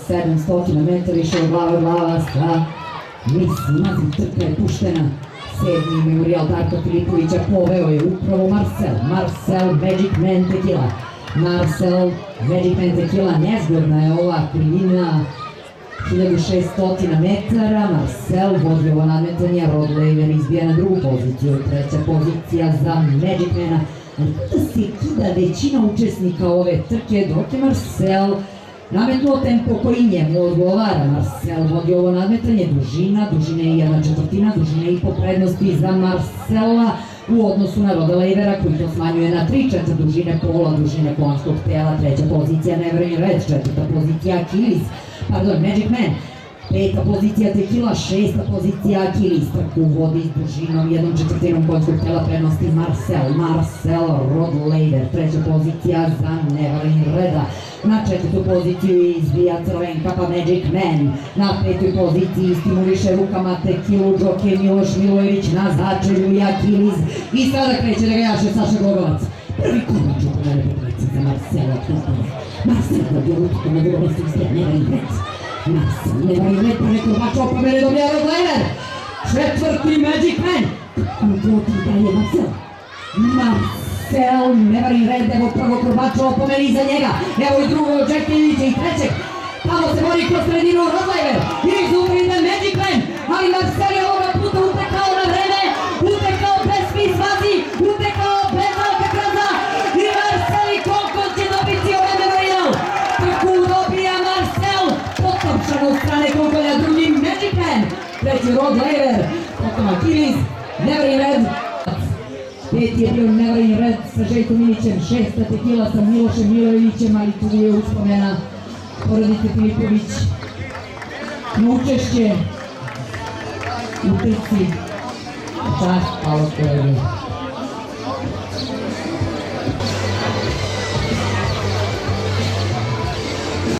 700 metara išao glava sa naziv trka je puštena. 7. Memorijal Darka Filipovića poveo je upravo Marcel Magic Man Tequila. Marcel Magic Man Tequila, nezgodna je ova krivina, 1600 metara. Marcel vodi ovo nadmetanje, Rod Laver izbija na drugu poziciju, treća pozicija za Magic Mana. Ali kada se kida većina učesnika ove trke, dok je Marcel nametnuo tempo koji njemu odgovara. Marcel vodi ovo nadmetanje, dužina je 1/4, dužina i po prednosti za Marcela u odnosu na Roda Lavera koji to smanjuje na 3/4 dužine pola, dužine konjskog tela. Treća pozicija Never in Red, četvrta pozicija Magic Man, peta pozicija Tequila, šesta pozicija Achilles. Trku vodi s dužinom 1/4 konjskog tela, prednosti Marcel Rod Laver. Treća pozicija za Never in Reda. Na četvrtu poziciju izbija Crvenka pa Magic Man. Na petoj poziciji stimuliše rukama Tequilu džokej Miloš Milojević, na začelju i Achilles. I sada kreće da ga jaše Saša Gogovac. Prvi konač u pomene potreci za Marcela Knopova. Marcel dobio lutku na drugo mesto izbija Never in Red. Marcel Never in Red, prvi konač u pomene dobija Rod Laver. Četvrti Magic Man. Uproti dalje Marcel Never in Red, evo prvo korbača opomeni iza njega, evo i drugo Jack Ilića i trećeg, tamo se bori kroz sredinu Rod Laver, izubri ide Magic Man, ali Marcel je ovoga puta utekao na vreme, utekao bez pisvazi, utekao bez Alcatraza i Marcel i koliko će dobiti ovaj memorijal. Trku dobija Marcel, potopšan od strane Kogolja, drugi Magic Man, treći Rod Laver, potom Achilles, Never in Red. Peti je bio Never in Red sa Željkom Ilićem, šesta Tequila sa Milošem Milojevićem, ali tu je uspomena porodice Filipović na učešće u trci. Čast, hvala kolege.